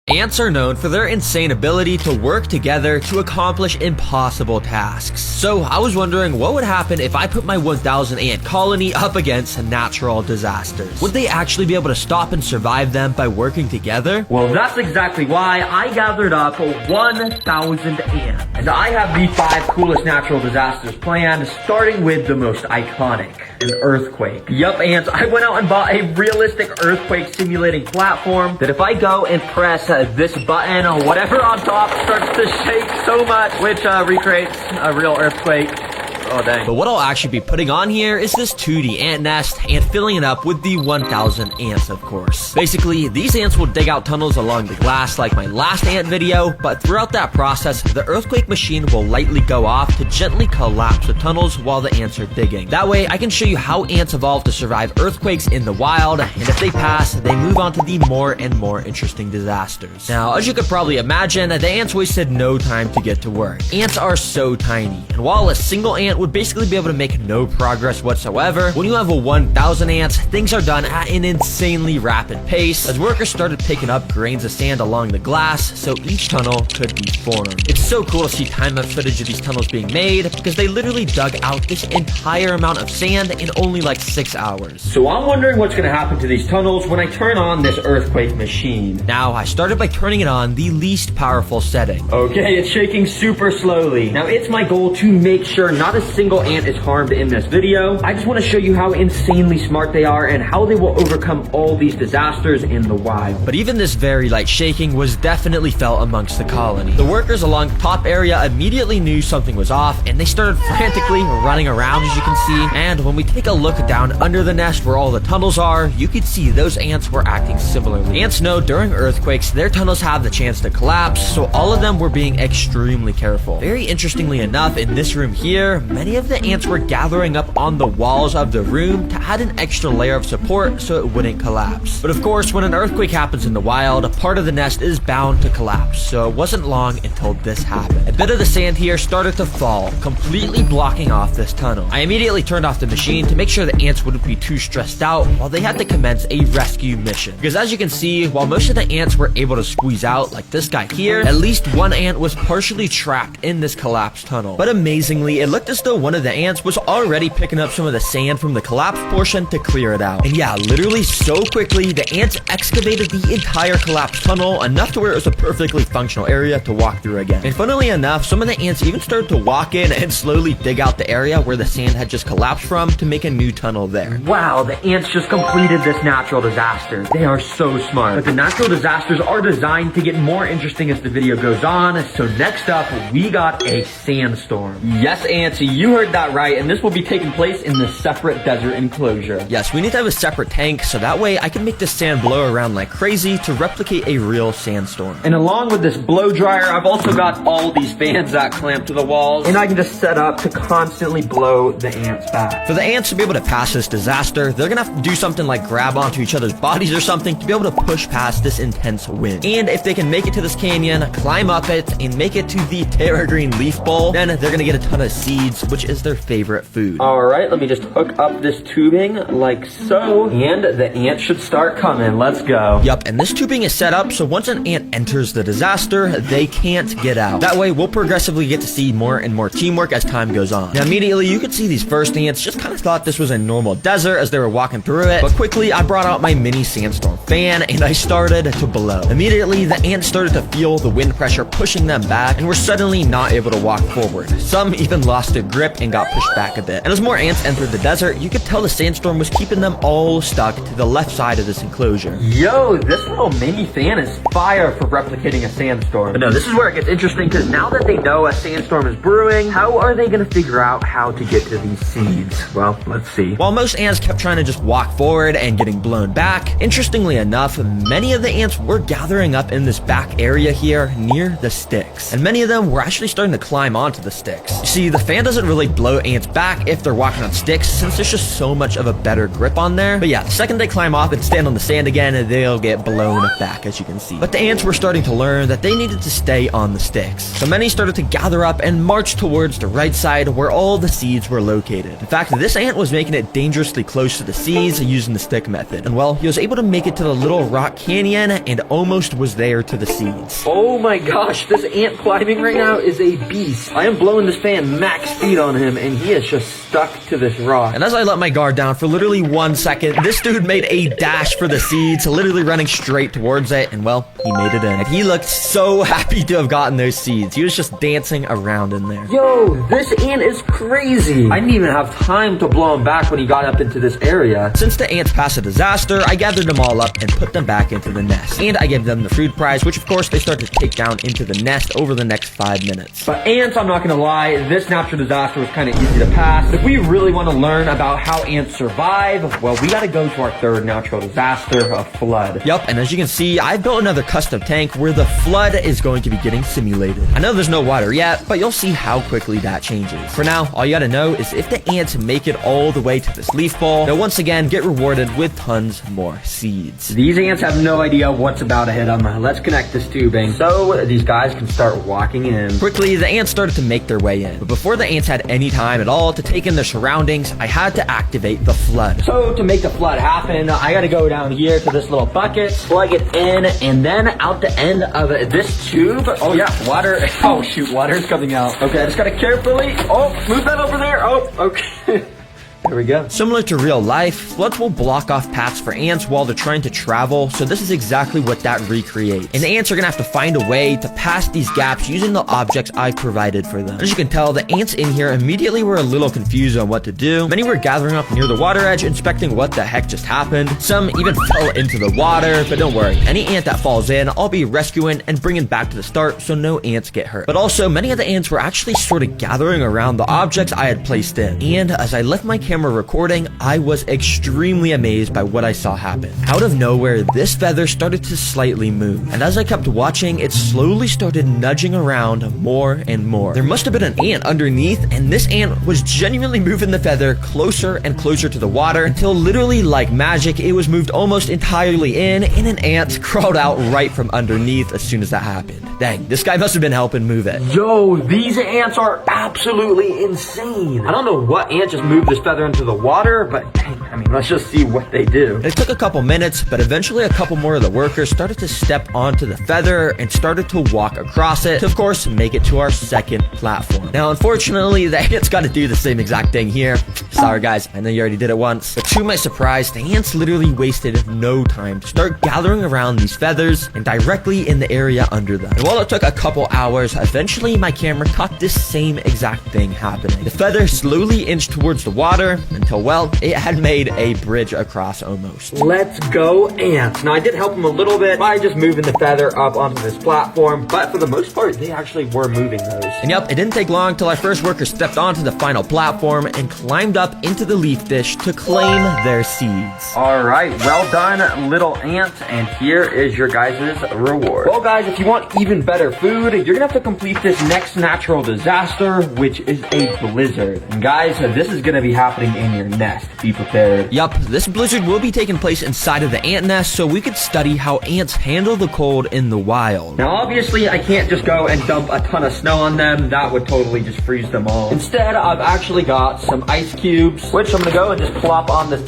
Ants are known for their insane ability to work together to accomplish impossible tasks. So I was wondering what would happen if I put my 1,000 ant colony up against natural disasters. Would they actually be able to stop and survive them by working together? Well, that's exactly why I gathered up 1,000 ants. And I have the 5 coolest natural disasters planned, starting with the most iconic, an earthquake. Yup, ants, I went out and bought a realistic earthquake simulating platform that if I go and press this button or whatever on top starts to shake so much, which recreates a real earthquake. Oh, dang. But what I'll actually be putting on here is this 2D ant nest and filling it up with the 1,000 ants, of course. Basically, these ants will dig out tunnels along the glass like my last ant video, but throughout that process, the earthquake machine will lightly go off to gently collapse the tunnels while the ants are digging. That way, I can show you how ants evolve to survive earthquakes in the wild, and if they pass, they move on to the more and more interesting disasters. Now, as you could probably imagine, the ants wasted no time to get to work. Ants are so tiny, and while a single ant would basically be able to make no progress whatsoever, when you have a 1,000 ants, things are done at an insanely rapid pace as workers started picking up grains of sand along the glass so each tunnel could be formed. It's so cool to see time-lapse footage of these tunnels being made because they literally dug out this entire amount of sand in only like 6 hours. So I'm wondering what's going to happen to these tunnels when I turn on this earthquake machine. Now, I started by turning it on the least powerful setting. Okay, it's shaking super slowly. Now, it's my goal to make sure not a single ant is harmed in this video. I just want to show you how insanely smart they are and how they will overcome all these disasters in the wild. But even this very light shaking was definitely felt amongst the colony. The workers along the top area immediately knew something was off and they started frantically running around, as you can see. And when we take a look down under the nest where all the tunnels are, you can see those ants were acting similarly. Ants know during earthquakes their tunnels have the chance to collapse, so all of them were being extremely careful. Very interestingly enough, in this room here, many of the ants were gathering up on the walls of the room to add an extra layer of support so it wouldn't collapse. But of course, when an earthquake happens in the wild, a part of the nest is bound to collapse, so it wasn't long until this happened. A bit of the sand here started to fall, completely blocking off this tunnel. I immediately turned off the machine to make sure the ants wouldn't be too stressed out while they had to commence a rescue mission. Because as you can see, while most of the ants were able to squeeze out, like this guy here, at least one ant was partially trapped in this collapsed tunnel. But amazingly, it looked as though one of the ants was already picking up some of the sand from the collapsed portion to clear it out. And yeah, literally so quickly, the ants excavated the entire collapsed tunnel, enough to where it was a perfectly functional area to walk through again. And funnily enough, some of the ants even started to walk in and slowly dig out the area where the sand had just collapsed from to make a new tunnel there. Wow, the ants just completed this natural disaster. They are so smart. But the natural disasters are designed to get more interesting as the video goes on. So next up, we got a sandstorm. Yes, ants, you heard that right, and this will be taking place in the separate desert enclosure. Yes, we need to have a separate tank, so that way I can make this sand blow around like crazy to replicate a real sandstorm. And along with this blow dryer, I've also got all these fans that clamp to the walls, and I can just set up to constantly blow the ants back. For the ants to be able to pass this disaster, they're gonna have to do something like grab onto each other's bodies or something to be able to push past this intense wind. And if they can make it to this canyon, climb up it, and make it to the Terra Green Leaf Bowl, then they're gonna get a ton of seeds, which is their favorite food. Alright, let me just hook up this tubing like so, and the ants should start coming. Let's go. Yup, and this tubing is set up so once an ant enters the disaster, they can't get out. That way, we'll progressively get to see more and more teamwork as time goes on. Now, immediately, you could see these first ants just kind of thought this was a normal desert as they were walking through it, but quickly, I brought out my mini sandstorm fan, and I started to blow. Immediately, the ants started to feel the wind pressure pushing them back, and were suddenly not able to walk forward. Some even lost their grip and got pushed back a bit. And as more ants entered the desert, you could tell the sandstorm was keeping them all stuck to the left side of this enclosure. Yo, this little mini fan is fire for replicating a sandstorm. But no, this is where it gets interesting, because now that they know a sandstorm is brewing, how are they going to figure out how to get to these seeds? Well, let's see. While most ants kept trying to just walk forward and getting blown back, interestingly enough, many of the ants were gathering up in this back area here near the sticks. And many of them were actually starting to climb onto the sticks. You see, the fan doesn't doesn't really blow ants back if they're walking on sticks, since there's just so much of a better grip on there. But yeah, the second they climb off and stand on the sand again, they'll get blown back, as you can see. But the ants were starting to learn that they needed to stay on the sticks. So many started to gather up and march towards the right side where all the seeds were located. In fact, this ant was making it dangerously close to the seeds using the stick method. And well, he was able to make it to the little rock canyon and almost was there to the seeds. Oh my gosh, this ant climbing right now is a beast. I am blowing this fan max speed on him and he is just stuck to this rock. And as I let my guard down for literally 1 second, this dude made a dash for the seeds, literally running straight towards it, and well, he made it in. And he looked so happy to have gotten those seeds. He was just dancing around in there. Yo, this ant is crazy. I didn't even have time to blow him back when he got up into this area. Since the ants passed a disaster, I gathered them all up and put them back into the nest. And I gave them the food prize, which of course they start to take down into the nest over the next 5 minutes. But ants, I'm not gonna lie, this natural disaster was kind of easy to pass. If we really want to learn about how ants survive, well, we gotta go to our third natural disaster, a flood. Yup, and as you can see, I've built another custom tank where the flood is going to be getting simulated. I know there's no water yet, but you'll see how quickly that changes. For now, all you gotta know is if the ants make it all the way to this leaf ball, they'll once again get rewarded with tons more seeds. These ants have no idea what's about to hit them. Let's connect this tubing so these guys can start walking in. Quickly, the ants started to make their way in. But before the ants had any time at all to take in their surroundings, I had to activate the flood. So to make the flood happen, I gotta go down here to this little bucket, plug it in, and then out the end of this tube. Oh yeah, water. Oh shoot, water's coming out. Okay, I just gotta carefully, move that over there. Oh, okay. There we go. Similar to real life, floods will block off paths for ants while they're trying to travel, so this is exactly what that recreates. And the ants are gonna have to find a way to pass these gaps using the objects I've provided for them. As you can tell, the ants in here immediately were a little confused on what to do. Many were gathering up near the water edge, inspecting what the heck just happened. Some even fell into the water, but don't worry, any ant that falls in, I'll be rescuing and bringing back to the start so no ants get hurt. But also, many of the ants were actually sort of gathering around the objects I had placed in. And as I left my camera recording, I was extremely amazed by what I saw happen. Out of nowhere, this feather started to slightly move, and as I kept watching, it slowly started nudging around more and more. There must have been an ant underneath, and this ant was genuinely moving the feather closer and closer to the water until literally like magic, it was moved almost entirely in, and an ant crawled out right from underneath as soon as that happened. Dang, this guy must have been helping move it. Yo, these ants are absolutely insane. I don't know what ant just moved this feather into the water, but dang, I mean, let's just see what they do. It took a couple minutes, but eventually a couple more of the workers started to step onto the feather and started to walk across it to, of course, make it to our second platform. Now, unfortunately, the ants got to do the same exact thing here. Sorry, guys, I know you already did it once, but to my surprise, the ants literally wasted no time to start gathering around these feathers and directly in the area under them. And while it took a couple hours, eventually my camera caught this same exact thing happening. The feather slowly inched towards the water until, well, it had made a bridge across almost. Let's go, ants. Now, I did help them a little bit by just moving the feather up onto this platform, but for the most part, they actually were moving those. And yep, it didn't take long till our first worker stepped onto the final platform and climbed up into the leaf dish to claim their seeds. All right, well done, little ant, and here is your guys' reward. Well, guys, if you want even better food, you're gonna have to complete this next natural disaster, which is a blizzard. And guys, this is gonna be happening in your nest. Be prepared. Yup, this blizzard will be taking place inside of the ant nest, so we could study how ants handle the cold in the wild. Now, obviously, I can't just go and dump a ton of snow on them. That would totally just freeze them all. Instead, I've actually got some ice cubes, which I'm gonna go and just plop on this.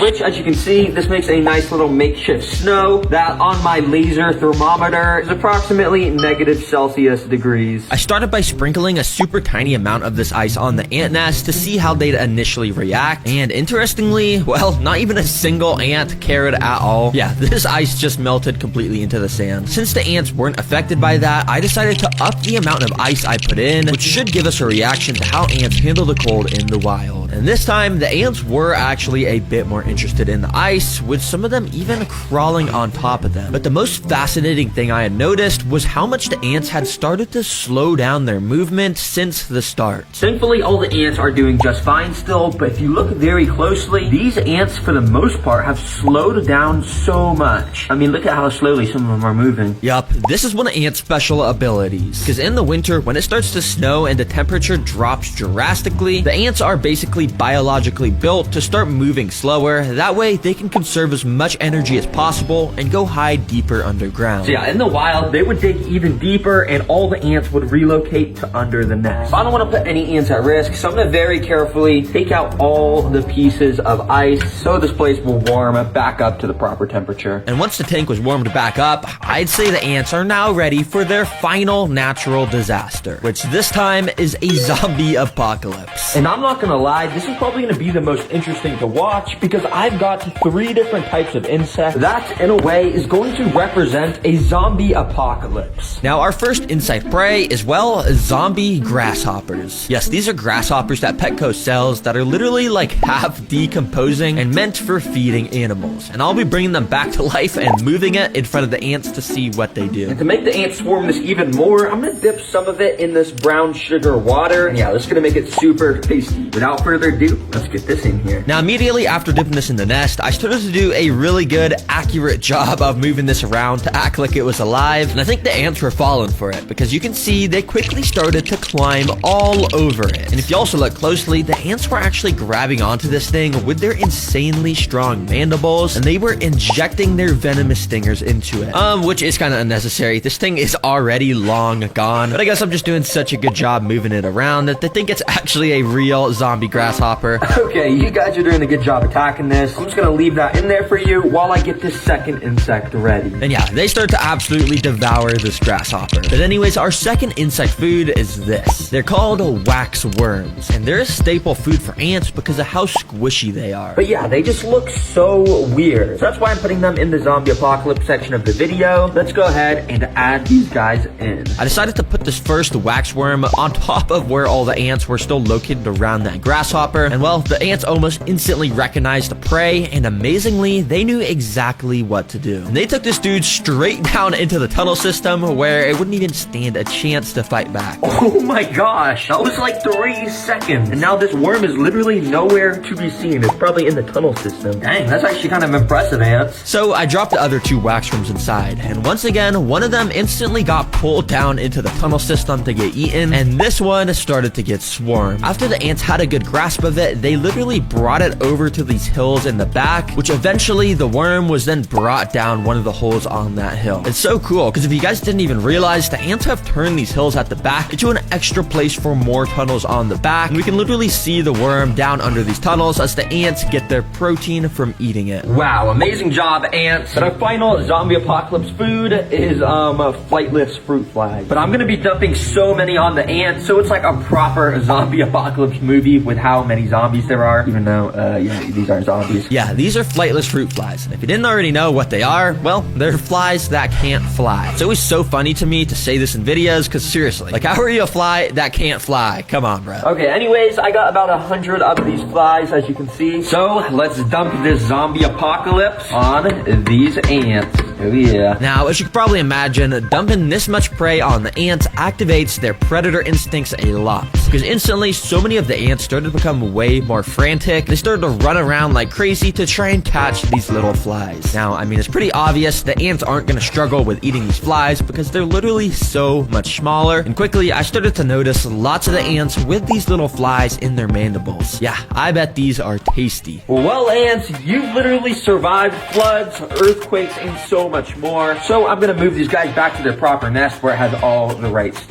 Which, as you can see, this makes a nice little makeshift snow that on my laser thermometer is approximately -Celsius degrees. I started by sprinkling a super tiny amount of this ice on the ant nest to see how they'd initially react, and interestingly, well, not even a single ant cared at all. Yeah, this ice just melted completely into the sand. Since the ants weren't affected by that, I decided to up the amount of ice I put in, which should give us a reaction to how ants handle the cold in the wild. And this time, the ants were actually a bit more interested in the ice, with some of them even crawling on top of them. But the most fascinating thing I had noticed was how much the ants had started to slow down their movement since the start. Thankfully, all the ants are doing just fine still, but if you look very closely, these ants, for the most part, have slowed down so much. I mean, look at how slowly some of them are moving. Yup, this is one of ants' special abilities. Because in the winter, when it starts to snow and the temperature drops drastically, the ants are basically biologically built to start moving slower. That way, they can conserve as much energy as possible and go hide deeper underground. So yeah, in the wild, they would dig even deeper and all the ants would relocate to under the nest. I don't want to put any ants at risk, so I'm going to very carefully take out all the pieces of ice so this place will warm back up to the proper temperature. And once the tank was warmed back up, I'd say the ants are now ready for their final natural disaster, which this time is a zombie apocalypse. And I'm not going to lie, this is probably going to be the most interesting to watch because I've got 3 different types of insects that, in a way, is going to represent a zombie apocalypse. Now, our first insect prey is, well, zombie grasshoppers. Yes, these are grasshoppers that Petco sells that are literally like half decomposing and meant for feeding animals. And I'll be bringing them back to life and moving it in front of the ants to see what they do. And to make the ants swarm this even more, I'm going to dip some of it in this brown sugar water. And yeah, this is going to make it super tasty. Without further ado, let's get this in here. Now, immediately after dipping this in the nest, I started to do a really good, accurate job of moving this around to act like it was alive. And I think the ants were falling for it because you can see they quickly started to climb all over it. And if you also look closely, the ants were actually grabbing onto this thing with their insanely strong mandibles, and they were injecting their venomous stingers into it. Which is kind of unnecessary. This thing is already long gone, but I guess I'm just doing such a good job moving it around that they think it's actually a real zombie grasshopper. Okay, you guys are doing a good job attacking this. I'm just gonna leave that in there for you while I get this second insect ready. And yeah, they start to absolutely devour this grasshopper. But anyways, our second insect food is this. They're called wax worms, and they're a staple food for ants because of how squishy they are. But yeah, they just look so weird. So that's why I'm putting them in the zombie apocalypse section of the video. Let's go ahead and add these guys in. I decided to put this first wax worm on top of where all the ants were still located around that grasshopper. And well, the ants almost instantly recognized the prey, and amazingly, they knew exactly what to do. And they took this dude straight down into the tunnel system where it wouldn't even stand a chance to fight back. Oh my gosh, that was like 3 seconds. And now this worm is literally nowhere to be seen. It's probably in the tunnel system. Dang, that's actually kind of impressive, ants. So I dropped the other 2 wax worms inside, and once again, one of them instantly got pulled down into the tunnel system to get eaten, and this one started to get swarmed. After the ants had a good grasp of it, they literally brought it over to these hills in the back, which eventually the worm was then brought down one of the holes on that hill. It's so cool, because if you guys didn't even realize, the ants have turned these hills at the back into an extra place for more tunnels on the back, and we can literally see the worm down under these tunnels as the ants get their protein from eating it. Wow, amazing job, ants. But our final zombie apocalypse food is flightless fruit flies. But I'm gonna be dumping so many on the ants, so it's like a proper zombie apocalypse movie with how many zombies there are, even though, yeah, these aren't zombies. Yeah, these are flightless fruit flies. And if you didn't already know what they are, well, they're flies that can't fly. It's always so funny to me to say this in videos, because seriously, like, how are you a fly that can't fly? Come on, bro. Okay, anyways, I got about 100 of these flies, as you can see. So, let's dump this zombie apocalypse on these ants. Oh yeah. Now, as you can probably imagine, dumping this much prey on the ants activates their predator instincts a lot. Because instantly, so many of the ants started to become way more frantic. They started to run around like crazy to try and catch these little flies. Now, I mean, it's pretty obvious the ants aren't going to struggle with eating these flies because they're literally so much smaller. And quickly, I started to notice lots of the ants with these little flies in their mandibles. Yeah, I bet these are tasty. Well, ants, you've literally survived floods, earthquakes, and so much more. So I'm going to move these guys back to their proper nest where it has all the right stuff.